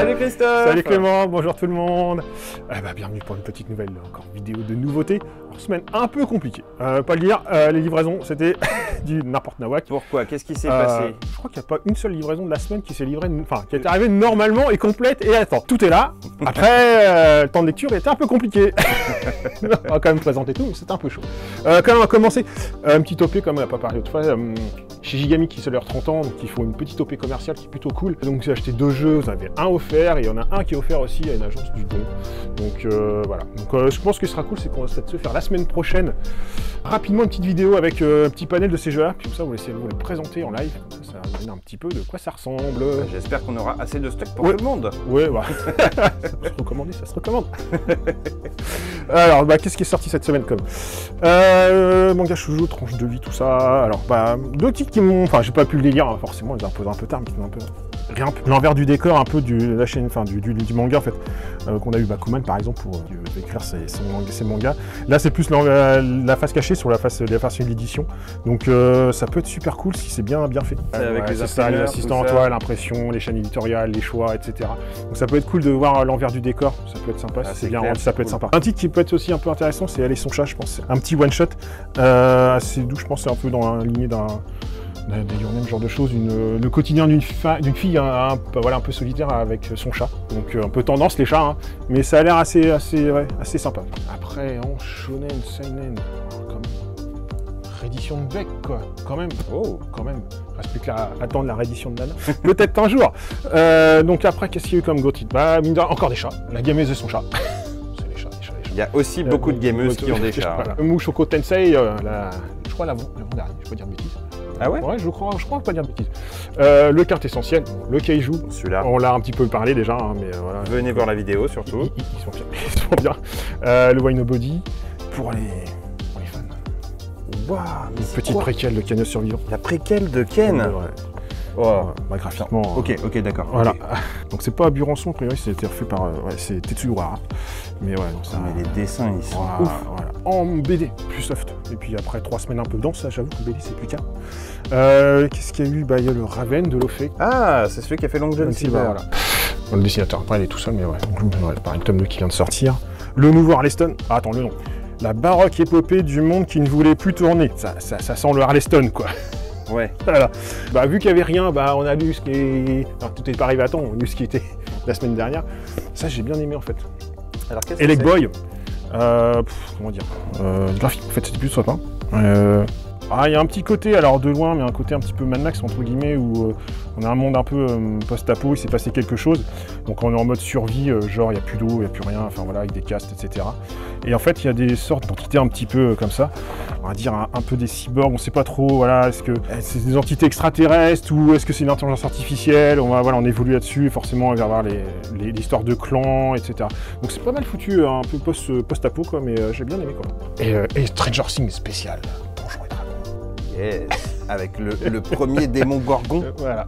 Salut Christophe. Salut Clément, bonjour tout le monde. Bienvenue pour une petite nouvelle encore vidéo de nouveautés. Alors, semaine un peu compliquée, pas le dire, les livraisons c'était du n'importe nawak. Pourquoi? Qu'est-ce qui s'est passé? Je crois qu'il n'y a pas une seule livraison de la semaine qui s'est livrée, enfin qui est arrivée normalement et complète et attends, tout est là. Après, le temps de lecture était un peu compliqué. On va quand même présenter tout, mais c'était un peu chaud. Quand même on va commencer, une petite OP comme on n'a pas parlé autrefois. Chez Gigamic qui célèbre 30 ans, donc ils font une petite OP commerciale qui est plutôt cool. Donc j'ai acheté 2 jeux, vous en avez un offert et il y en a un qui est offert aussi à une agence du don. Donc voilà. Donc je pense que ce sera cool, c'est qu'on va se faire la semaine prochaine rapidement une petite vidéo avec un petit panel de ces jeux-là. Comme ça, vous laissez vous les présenter en live. Ça va vous donner un petit peu de quoi ça ressemble. J'espère qu'on aura assez de stock pour tout le monde. Ouais, bah. Ça peut se recommander, ça se recommande. Alors, qu'est-ce qui est sorti cette semaine comme manga shoujo, tranche de vie, tout ça. Alors, 2 titres qui m'ont... Enfin, j'ai pas pu le lire, hein, forcément, ils ont imposé un peu tard, mais qui m'ont un peu... L'envers du décor, un peu de la chaîne, enfin, du manga, en fait, qu'on a eu Bakuman, par exemple, pour écrire ses mangas. Là, c'est plus la face cachée sur la face de l'édition. Donc, ça peut être super cool si c'est bien fait. Avec les assistants, l'impression, les chaînes éditoriales, les choix, etc. Donc, ça peut être cool de voir l'envers du décor. Ça peut être sympa, si c'est bien rendu, ça peut être sympa. Un titre qui peut être aussi un peu intéressant, c'est Elle et son chat, je pense. Un petit one-shot, assez doux, je pense, c'est un peu dans la lignée d'un genre de choses, le quotidien d'une fille un peu solitaire avec son chat. Donc un peu tendance les chats, hein, mais ça a l'air assez sympa. Après, en shonen, seinen, réédition de Beck, quoi, quand même. Oh, quand même. Reste plus qu'à attendre la réédition de Nana. Peut-être un jour. Donc après, qu'est-ce qu'il y a eu comme gros titre? Mine de rien, encore des chats. La gameuse et son chat. C'est les chats. Il y a aussi beaucoup de gameuses qui ont des chats. Voilà. Mushoku Tensei, je crois l'avant-dernier, je peux dire de bêtises. Ah ouais? Ouais, je crois pas dire de bêtises. Le kart essentiel, le kaiju, celui-là. On l'a un petit peu parlé déjà, hein, mais voilà. Venez voir la vidéo surtout. Ils sont bien. Le Why Nobody, pour les fans. Waouh, une petite préquelle de Ken le survivant. La préquelle de Ken? Ouais. Oh. Graphiquement. Ok, d'accord. Voilà. Okay. Donc c'est pas Burançon, a priori, c'était refait par c'est Tetsuya Uehara. Mais ouais, donc ça. Mais les dessins, ils sont ouf. Voilà. En BD, plus soft. Et puis après 3 semaines un peu dense, ça j'avoue que BD c'est plus qu'un. Qu'est-ce qu'il y a eu? Il y a le Raven de Lofé. Ah, c'est celui qui a fait Long John Silver. Voilà. Le dessinateur, après il est tout seul, mais ouais. Pareil, le tome 2 qui vient de sortir. Le nouveau Harleston. Ah, attends, le nom. La baroque épopée du monde qui ne voulait plus tourner. Ça sent le Harleston, quoi. Ouais. Voilà. Vu qu'il n'y avait rien, on a lu ce qui est... Alors, tout n'est pas arrivé à temps, on a lu ce qui était la semaine dernière. Ça, j'ai bien aimé, en fait. Alors, qu'est-ce que Elec Boy. Comment dire, graphique, en fait, c'était plus soit pas. Il y a un petit côté, alors de loin, mais un côté un petit peu Mad Max, entre guillemets, où on a un monde un peu post-apo, il s'est passé quelque chose. Donc on est en mode survie, genre il n'y a plus d'eau, il n'y a plus rien, enfin voilà, avec des castes, etc. Et en fait, il y a des sortes d'entités un petit peu comme ça, on va dire un peu des cyborgs, on ne sait pas trop, voilà, est-ce que c'est des entités extraterrestres ou est-ce que c'est une intelligence artificielle, on évolue là-dessus, et forcément on va voir les histoires de clans, etc. Donc c'est pas mal foutu, un peu post-apo, quoi, mais j'ai bien aimé, quoi. Et Stranger Things spécial, Donjons et Dragons. Yes, avec le premier démon Gorgon. Voilà.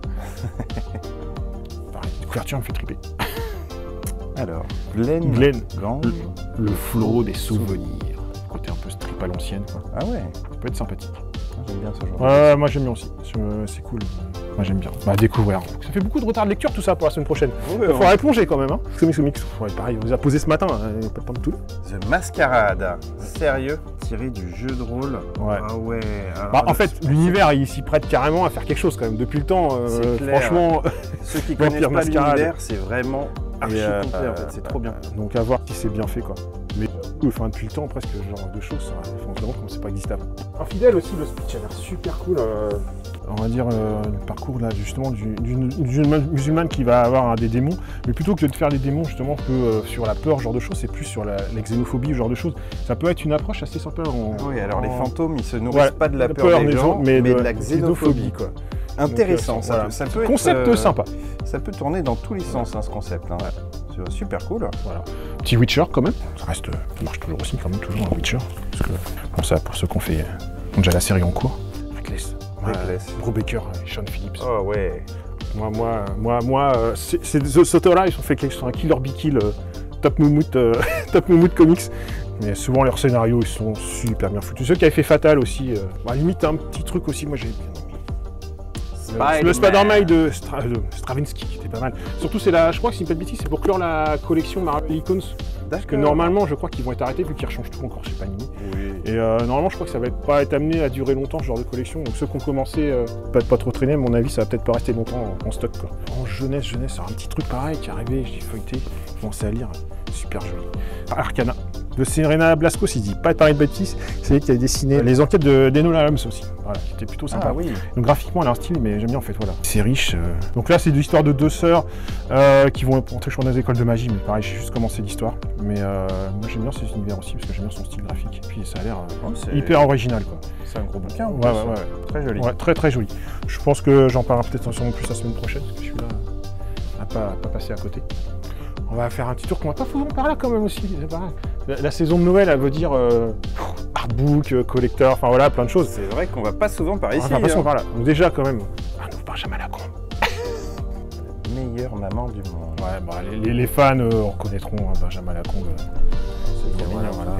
Pareil, la couverture me fait triper. Alors, Glenn. Le flot des souvenirs. Côté un peu strip à l'ancienne, quoi. Ah ouais. Ça peut être sympathique. J'aime bien ce genre. Moi j'aime bien aussi. C'est cool. Moi j'aime bien. Découvrir. Ça fait beaucoup de retard de lecture tout ça pour la semaine prochaine. Il faudra plonger quand même. Hein. Ouais, pareil, on vous a posé ce matin. Pas de temps de tout. The Masquerade. Sérieux? Tiré du jeu de rôle. Ouais. Ah ouais. En fait, l'univers il s'y prête carrément à faire quelque chose quand même. Depuis le temps, franchement. Ceux qui connaissent pas l'univers, c'est vraiment archi complet en fait. C'est trop bien. Donc à voir si c'est bien fait, quoi. Mais depuis le temps, presque ce genre de choses, il faut vraiment comme c'est pas existable. Infidèle aussi, le speech a l'air super cool. On va dire le parcours là justement d'une musulmane qui va avoir des démons, mais plutôt que de faire des démons justement sur la peur, ce genre de choses, c'est plus sur la xénophobie, ce genre de choses. Ça peut être une approche assez sympa. Oui, alors les fantômes, ils se nourrissent pas de la peur des gens, mais de la xénophobie, quoi. Intéressant, donc, ça peut être... Concept sympa. Ça peut tourner dans tous les sens, hein, ce concept. Hein. C'est super cool. Voilà. Petit Witcher quand même, ça marche toujours aussi quand même, toujours un Witcher. Parce que pour ceux qui ont déjà la série en cours. Reckless. Brubaker et Sean Phillips. Oh ouais. Moi, ces auteurs-là, ils ont fait quelque chose, un Killer Be Kill, Top Moumout Comics. Mais souvent leurs scénarios, ils sont super bien foutus. Ceux qui avaient fait Fatal aussi, limite un petit truc aussi, moi j'ai bien aimé. Le Spider-Man de Stravinsky, qui était pas mal. Surtout, je crois que c'est une bêtise, c'est pour clore la collection Marvel Icons. Parce que normalement, je crois qu'ils vont être arrêtés vu qu'ils rechangent tout encore chez Panini. Oui. Et normalement, je crois que ça va pas être amené à durer longtemps ce genre de collection. Donc ceux qui ont commencé, peut-être pas trop traîner, à mon avis, ça va peut-être pas rester longtemps en stock, quoi. En jeunesse, un petit truc pareil qui est arrivé, j'ai feuilleté, j'ai commencé à lire, super joli. Arcana, de Serena Blasco, il dit pas de pareil de bêtises, c'est lui qui a dessiné les enquêtes d'Enola Holmes aussi, voilà, qui était plutôt sympa. Ah, oui. Donc graphiquement, elle a un style, mais j'aime bien en fait, voilà. C'est riche. Donc là, c'est l'histoire de deux sœurs qui vont entrer dans des écoles de magie, mais pareil, j'ai juste commencé l'histoire. Mais moi, j'aime bien cet univers aussi, parce que j'aime bien son style graphique. Et puis ça a l'air hyper original, quoi. C'est un gros bouquin. Ouais. Très joli. Ouais, très joli. Je pense que j'en parlerai peut-être en plus la semaine prochaine, parce que celui-là n'a pas passé à côté. On va faire un petit tour qu'on va pas souvent par là quand même aussi. La saison de Noël, elle veut dire artbook, collector, enfin voilà, plein de choses. C'est vrai qu'on va pas souvent par ici. On va pas souvent par là. Donc déjà quand même, un nouveau Benjamin Lacombe. Meilleure maman du monde. Ouais, bah, les fans reconnaîtront Benjamin Lacombe. C'est bien mignon, voilà.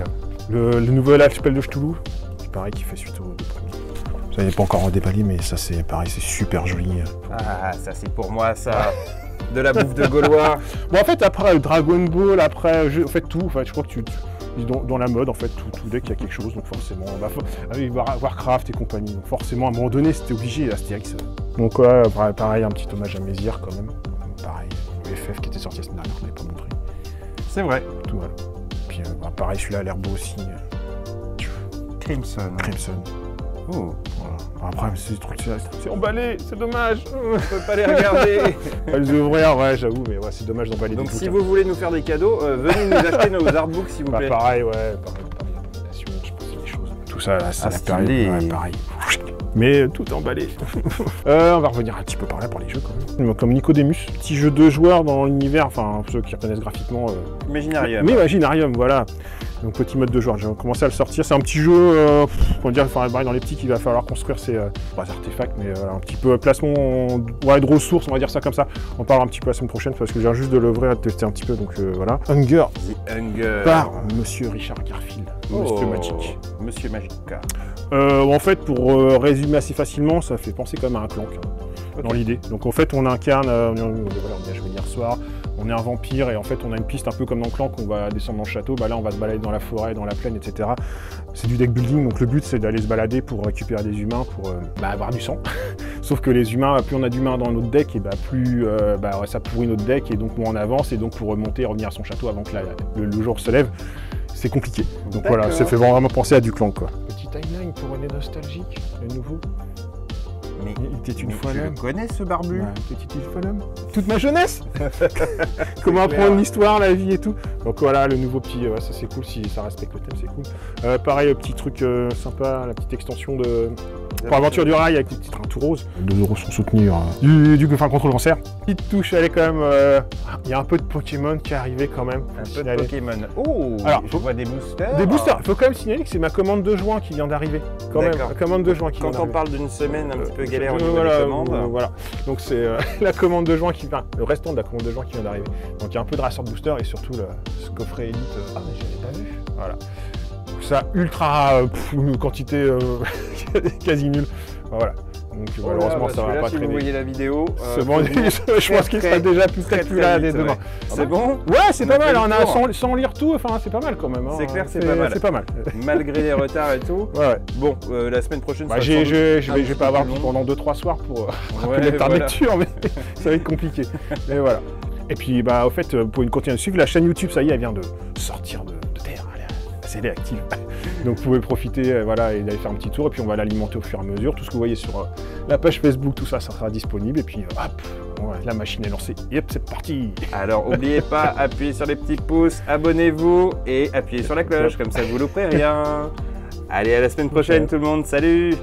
Le nouvel Archipel de Cthulhu, qui pareil, qui fait suite aux deux premiers. Ça n'est pas encore déballé, mais ça c'est pareil, c'est super joli. Ah, ça c'est pour moi, ça. De la bouffe de Gaulois. Bon, en fait, après Dragon Ball, après, en fait, tout. En fait, je crois que dans la mode, en fait, tout dès qu'il y a quelque chose, donc forcément, avec Warcraft et compagnie. Donc forcément, à un moment donné, c'était obligé, Astérix. Donc, ouais, pareil, un petit hommage à Mézières, quand même. Pareil, le FF qui était sorti la semaine dernière, je ne l'avais pas montré. C'est vrai. Tout, voilà. Puis, pareil, celui-là a l'air beau aussi. Crimson. Oh. Voilà. Après, c'est emballé, c'est dommage. On peut pas les regarder. Pas les ouvrir, ouais, j'avoue, mais ouais, c'est dommage d'emballer. Donc si vous voulez nous faire des cadeaux, venez nous acheter nos artbooks s'il vous plaît. Pareil, ouais, pareil, je pense que des choses. Tout ça, là, c'est la période, ouais, pareil. Mais tout est emballé. On va revenir un petit peu par là pour les jeux quand même. Comme Nicodemus, petit jeu de joueurs dans l'univers, enfin ceux qui reconnaissent graphiquement. Imaginarium. Mais Imaginarium, voilà. Donc petit mode de joueur, j'ai commencé à le sortir. C'est un petit jeu, on va dire, dans les petits qu'il va falloir construire ces artefacts, mais un petit peu placement de ressources, on va dire ça comme ça. On parlera un petit peu la semaine prochaine parce que j'ai juste de l'ouvrir et de tester un petit peu, donc voilà. Hunger. The Hunger. Par Monsieur Richard Garfield. Monsieur Magic. Monsieur Magic. En fait, pour résumer assez facilement, ça fait penser quand même à un Clank dans l'idée. Donc en fait, on incarne, on y a joué hier soir, on est un vampire et en fait on a une piste un peu comme dans Clank, on va descendre dans le château, là on va se balader dans la forêt, dans la plaine, etc. C'est du deck building, donc le but c'est d'aller se balader pour récupérer des humains, pour avoir du sang. Sauf que les humains, plus on a d'humains dans notre deck, et plus ça pourrit notre deck et donc moins on avance, et donc pour remonter et revenir à son château avant que le jour se lève, c'est compliqué. Donc voilà, ça fait vraiment penser à du Clank, quoi. Petit timeline pour les nostalgiques, le nouveau. Mais il était une fois l'homme. Tu le connais ce barbu? Petit une fois l'homme. Toute ma jeunesse. Comment apprendre l'histoire, la vie et tout. Donc voilà, le nouveau petit, ça c'est cool, si ça respecte le thème, c'est cool. Pareil, petit truc sympa, la petite extension pour Aventure du Rail avec des petits trains tout roses. 2 € sont soutenus contre le cancer. Petite touche, elle est quand même. Il y a un peu de Pokémon qui est arrivé quand même. Un peu de Pokémon. Oh, alors, je vois des boosters. Des boosters. Il faut quand même signaler que c'est ma commande de juin qui vient d'arriver. Quand même, commande de juin qui vient d'arriver. Quand on parle d'une semaine un petit peu galère au niveau des commandes. Voilà. Donc c'est la commande de juin le restant de la commande de juin qui vient d'arriver. Donc il y a un peu de rassort de booster et surtout ce coffret Elite. Ah mais je l'avais pas vu. Voilà. Ça ultra une quantité quasi nulle. Voilà. Donc malheureusement ça va pas traîner. Si vous voyez la vidéo, c'est bon, je pense qu'il sera déjà peut-être plus là dès demain. C'est bon? Ouais, c'est pas mal, on a sans lire tout, enfin c'est pas mal quand même. C'est clair, c'est pas mal. C'est pas mal. Malgré les retards et tout. Ouais. Bon, la semaine prochaine, je vais pas avoir pendant 2-3 soirs pour rappeler le temps de lecture, mais ça va être compliqué. Mais voilà. Et puis au fait, pour une continuer à suivre, la chaîne YouTube, ça y est, elle vient de sortir de terre. Elle est active. Donc vous pouvez profiter et d'aller faire un petit tour et puis on va l'alimenter au fur et à mesure. Tout ce que vous voyez sur la page Facebook, tout ça, ça sera disponible et puis la machine est lancée. Yep, c'est parti. Alors n'oubliez pas, appuyez sur les petits pouces, abonnez-vous et appuyez sur la cloche, comme ça vous louperez rien. Allez, à la semaine prochaine tout le monde, salut.